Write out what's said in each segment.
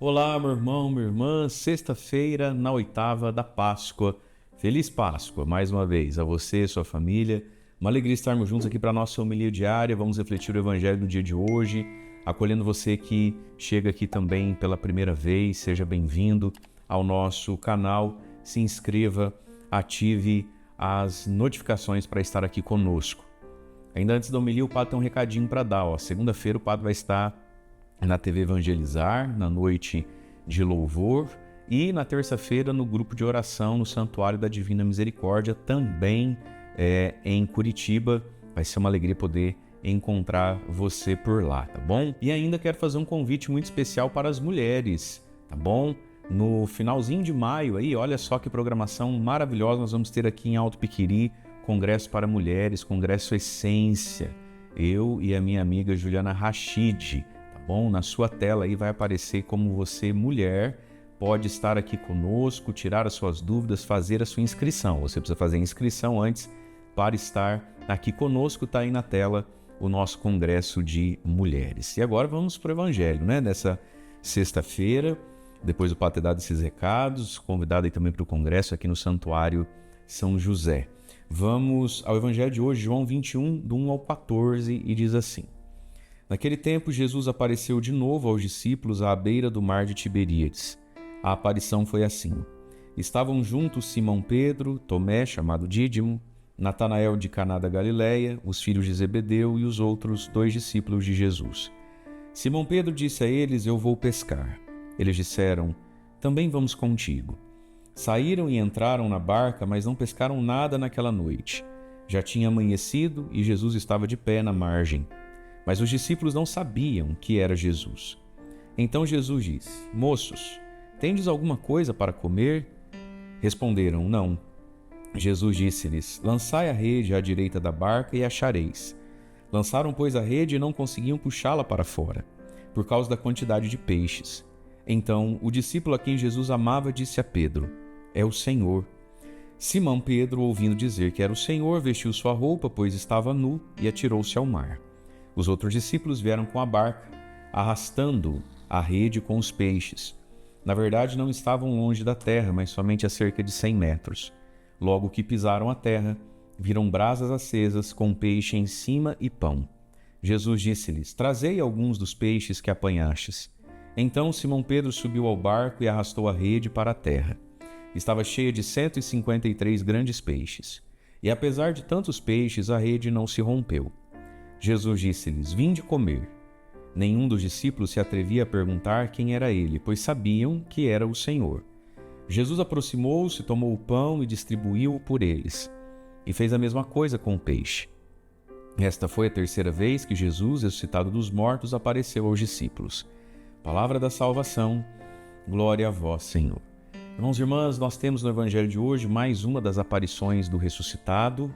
Olá, meu irmão, minha irmã, sexta-feira na oitava da Páscoa. Feliz Páscoa, mais uma vez, a você e a sua família. Uma alegria estarmos juntos aqui para a nossa homilia diária. Vamos refletir o Evangelho no dia de hoje, acolhendo você que chega aqui também pela primeira vez. Seja bem-vindo ao nosso canal. Se inscreva, ative as notificações para estar aqui conosco. Ainda antes da homilia, o Padre tem um recadinho para dar. Segunda-feira o Padre vai estar na TV Evangelizar, na noite de louvor, e na terça-feira no grupo de oração no Santuário da Divina Misericórdia, também em Curitiba. Vai ser uma alegria poder encontrar você por lá, tá bom? E ainda quero fazer um convite muito especial para as mulheres, tá bom? No finalzinho de maio aí, olha só que programação maravilhosa nós vamos ter aqui em Alto Piquiri, Congresso para Mulheres, Congresso Essência. Eu e a minha amiga Juliana Rachid. Bom, na sua tela aí vai aparecer como você, mulher, pode estar aqui conosco, tirar as suas dúvidas, fazer a sua inscrição. Você precisa fazer a inscrição antes para estar aqui conosco. Está aí na tela o nosso Congresso de Mulheres. E agora vamos para o Evangelho, né? Nessa sexta-feira, depois do Padre ter dado esses recados, convidado aí também para o Congresso aqui no Santuário São José. Vamos ao Evangelho de hoje, João 21, do 1 ao 14, e diz assim: Naquele tempo, Jesus apareceu de novo aos discípulos à beira do mar de Tiberíades. A aparição foi assim. Estavam juntos Simão Pedro, Tomé, chamado Dídimo, Natanael de Caná da Galileia, os filhos de Zebedeu e os outros 2 discípulos de Jesus. Simão Pedro disse a eles: Eu vou pescar. Eles disseram: Também vamos contigo. Saíram e entraram na barca, mas não pescaram nada naquela noite. Já tinha amanhecido e Jesus estava de pé na margem. Mas os discípulos não sabiam que era Jesus. Então Jesus disse: Moços, tendes alguma coisa para comer? Responderam: Não. Jesus disse-lhes: Lançai a rede à direita da barca e achareis. Lançaram, pois, a rede e não conseguiam puxá-la para fora, por causa da quantidade de peixes. Então o discípulo a quem Jesus amava disse a Pedro: É o Senhor. Simão Pedro, ouvindo dizer que era o Senhor, vestiu sua roupa, pois estava nu, e atirou-se ao mar. Os outros discípulos vieram com a barca, arrastando a rede com os peixes. Na verdade, não estavam longe da terra, mas somente a cerca de 100 metros. Logo que pisaram a terra, viram brasas acesas com peixe em cima e pão. Jesus disse-lhes: Trazei alguns dos peixes que apanhastes. Então Simão Pedro subiu ao barco e arrastou a rede para a terra. Estava cheia de 153 grandes peixes. E apesar de tantos peixes, a rede não se rompeu. Jesus disse-lhes: Vinde comer. Nenhum dos discípulos se atrevia a perguntar quem era ele, pois sabiam que era o Senhor. Jesus aproximou-se, tomou o pão e distribuiu-o por eles. E fez a mesma coisa com o peixe. Esta foi a terceira vez que Jesus, ressuscitado dos mortos, apareceu aos discípulos. Palavra da salvação, glória a vós, Senhor. Irmãos e irmãs, nós temos no Evangelho de hoje mais uma das aparições do ressuscitado.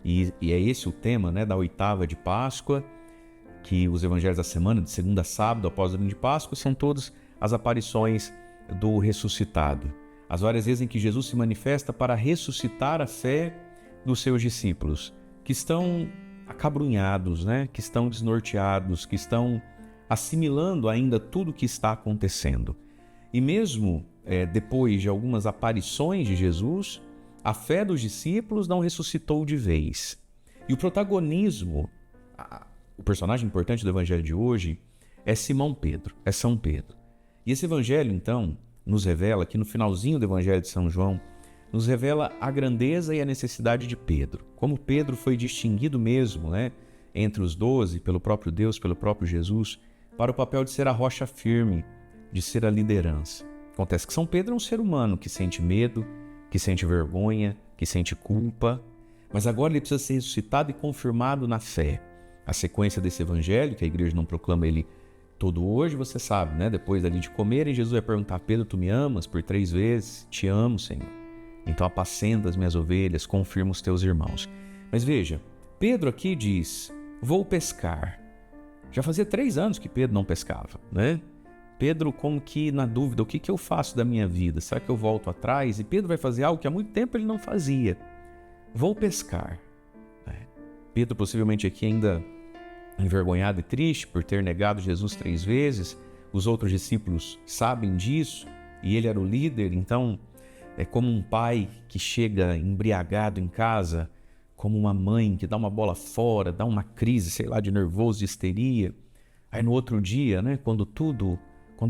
E é esse o tema, né, da oitava de Páscoa, que os evangelhos da semana, de segunda a sábado, após o domingo de Páscoa, são todas as aparições do ressuscitado. As várias vezes em que Jesus se manifesta para ressuscitar a fé dos seus discípulos, que estão acabrunhados, né, que estão desnorteados, que estão assimilando ainda tudo o que está acontecendo. E mesmo depois de algumas aparições de Jesus, a fé dos discípulos não ressuscitou de vez. E o protagonismo, o personagem importante do evangelho de hoje é Simão Pedro, é São Pedro. E esse evangelho, então, nos revela, que no finalzinho do evangelho de São João, nos revela a grandeza e a necessidade de Pedro. Como Pedro foi distinguido mesmo, né, entre os 12, pelo próprio Deus, pelo próprio Jesus, para o papel de ser a rocha firme, de ser a liderança. Acontece que São Pedro é um ser humano que sente medo, que sente vergonha, que sente culpa, mas agora ele precisa ser ressuscitado e confirmado na fé. A sequência desse evangelho, que a igreja não proclama ele todo hoje, você sabe, né? Depois ali de comerem, Jesus vai perguntar: Pedro, tu me amas? Por 3 vezes, te amo, Senhor. Então apacenta as minhas ovelhas, confirma os teus irmãos. Mas veja, Pedro aqui diz: vou pescar. Já fazia 3 anos que Pedro não pescava, né? Pedro como que na dúvida: o que eu faço da minha vida? Será que eu volto atrás? E Pedro vai fazer algo que há muito tempo ele não fazia. Vou pescar. Pedro possivelmente aqui ainda envergonhado e triste por ter negado Jesus 3 vezes, os outros discípulos sabem disso e ele era o líder, então é como um pai que chega embriagado em casa, como uma mãe que dá uma bola fora, dá uma crise, sei lá, de nervoso, de histeria. Aí no outro dia, né, quando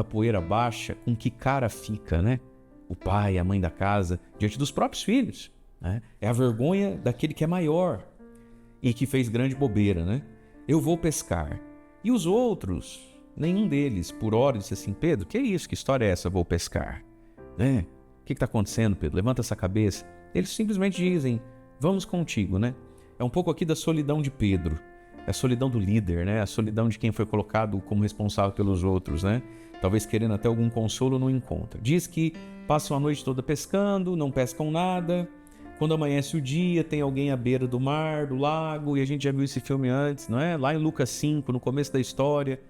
a poeira baixa, com que cara fica, né? O pai, a mãe da casa, diante dos próprios filhos, né? É a vergonha daquele que é maior e que fez grande bobeira, né? Eu vou pescar. E os outros, nenhum deles, por hora, disse assim, Pedro, que é isso? Que história é essa, vou pescar? Né? O que está acontecendo, Pedro? Levanta essa cabeça. Eles simplesmente dizem, vamos contigo, né? É um pouco aqui da solidão de Pedro. É a solidão do líder, né? A solidão de quem foi colocado como responsável pelos outros, né? Talvez querendo até algum consolo, não encontra. Diz que passam a noite toda pescando, não pescam nada. Quando amanhece o dia, tem alguém à beira do mar, do lago, e a gente já viu esse filme antes, não é? Lá em Lucas 5, no começo da história,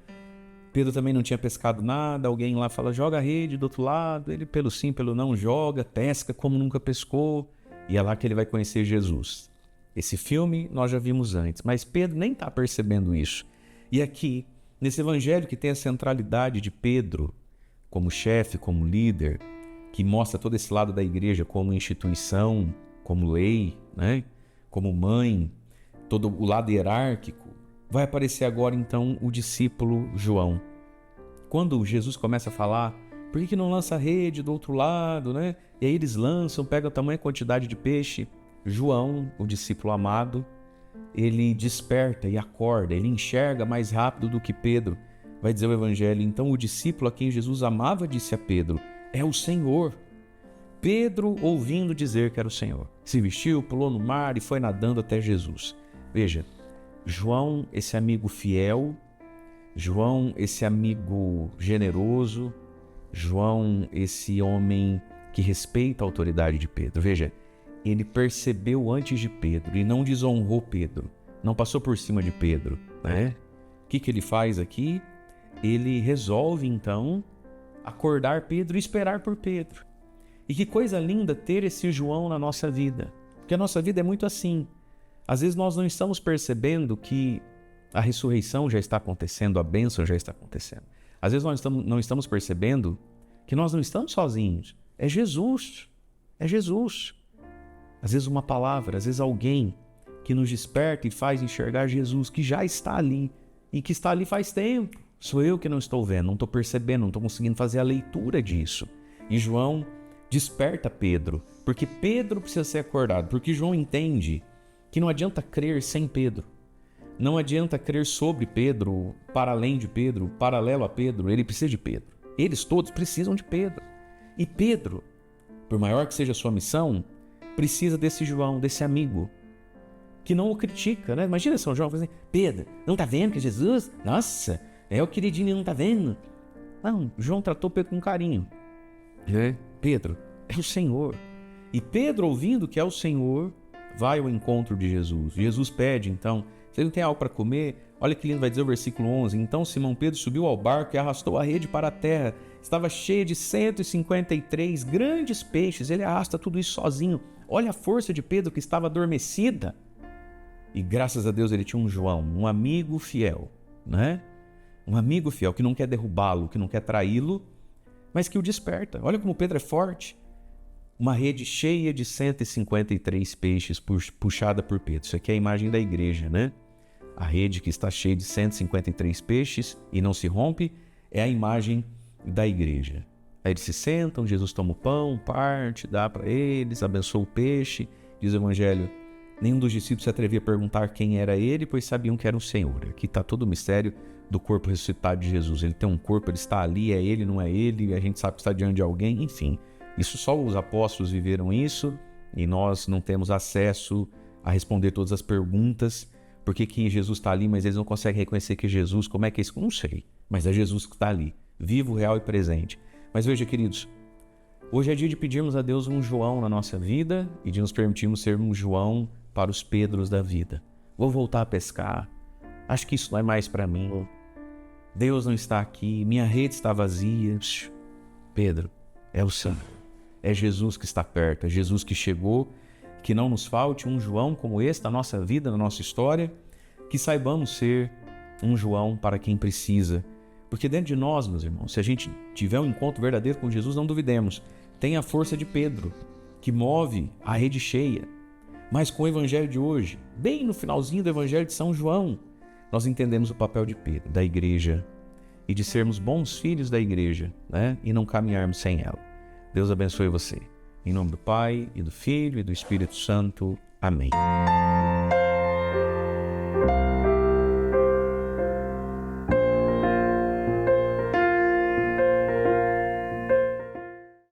Pedro também não tinha pescado nada, alguém lá fala, joga a rede do outro lado, ele pelo sim, pelo não joga, pesca como nunca pescou, e é lá que ele vai conhecer Jesus. Esse filme nós já vimos antes, mas Pedro nem está percebendo isso. E aqui, nesse evangelho que tem a centralidade de Pedro como chefe, como líder, que mostra todo esse lado da igreja como instituição, como lei, né? Como mãe, todo o lado hierárquico, vai aparecer agora então o discípulo João. Quando Jesus começa a falar, por que não lança a rede do outro lado, né? E aí eles lançam, pegam a tamanha quantidade de peixe. João, o discípulo amado, ele desperta e acorda, ele enxerga mais rápido do que Pedro. Vai dizer o evangelho, então o discípulo a quem Jesus amava disse a Pedro, é o Senhor. Pedro, ouvindo dizer que era o Senhor, se vestiu, pulou no mar e foi nadando até Jesus. Veja, João, esse amigo fiel, João, esse amigo generoso, João, esse homem que respeita a autoridade de Pedro. Veja, ele percebeu antes de Pedro e não desonrou Pedro, não passou por cima de Pedro, né? O que ele faz aqui? Ele resolve, então, acordar Pedro e esperar por Pedro. E que coisa linda ter esse João na nossa vida, porque a nossa vida é muito assim. Às vezes nós não estamos percebendo que a ressurreição já está acontecendo, a bênção já está acontecendo. Às vezes nós não estamos percebendo que nós não estamos sozinhos. É Jesus, é Jesus. Às vezes uma palavra, às vezes alguém que nos desperta e faz enxergar Jesus, que já está ali e que está ali faz tempo. Sou eu que não estou vendo, não estou percebendo, não estou conseguindo fazer a leitura disso. E João desperta Pedro, porque Pedro precisa ser acordado, porque João entende que não adianta crer sem Pedro. Não adianta crer sobre Pedro, para além de Pedro, paralelo a Pedro, ele precisa de Pedro. Eles todos precisam de Pedro. E Pedro, por maior que seja a sua missão, precisa desse João, desse amigo, que não o critica, né? Imagina São João falando assim, Pedro, não tá vendo que é Jesus? Nossa, é o queridinho, não tá vendo? Não, João tratou Pedro com carinho. Pedro, é o Senhor. E Pedro, ouvindo que é o Senhor, vai ao encontro de Jesus. Jesus pede, então, você não tem algo para comer? Olha que lindo, vai dizer o versículo 11. Então Simão Pedro subiu ao barco e arrastou a rede para a terra. Estava cheia de 153 grandes peixes. Ele arrasta tudo isso sozinho. Olha a força de Pedro que estava adormecida. E graças a Deus ele tinha um João, um amigo fiel, né? Um amigo fiel que não quer derrubá-lo, que não quer traí-lo, mas que o desperta. Olha como Pedro é forte. Uma rede cheia de 153 peixes puxada por Pedro. Isso aqui é a imagem da igreja, né? A rede que está cheia de 153 peixes e não se rompe é a imagem da igreja. Aí eles se sentam, Jesus toma o pão, parte, dá para eles, abençoa o peixe. Diz o evangelho, nenhum dos discípulos se atrevia a perguntar quem era ele, pois sabiam que era o Senhor. Aqui está todo o mistério do corpo ressuscitado de Jesus. Ele tem um corpo, ele está ali, é ele, não é ele, a gente sabe que está diante de alguém, enfim. Isso só os apóstolos viveram isso e nós não temos acesso a responder todas as perguntas. Por que Jesus está ali, mas eles não conseguem reconhecer que é Jesus? Como é que é isso? Não sei, mas é Jesus que está ali, vivo, real e presente. Mas veja, queridos, hoje é dia de pedirmos a Deus um João na nossa vida e de nos permitirmos ser um João para os Pedros da vida. Vou voltar a pescar, acho que isso não é mais para mim. Deus não está aqui, minha rede está vazia. Pedro, é o Senhor. É Jesus que está perto, é Jesus que chegou, que não nos falte um João como esse na nossa vida, na nossa história, que saibamos ser um João para quem precisa, Porque dentro de nós, meus irmãos, se a gente tiver um encontro verdadeiro com Jesus, não duvidemos, tem a força de Pedro, que move a rede cheia. Mas com o evangelho de hoje, bem no finalzinho do evangelho de São João, nós entendemos o papel de Pedro, da igreja, e de sermos bons filhos da igreja, né? E não caminharmos sem ela. Deus abençoe você. Em nome do Pai, e do Filho, e do Espírito Santo. Amém.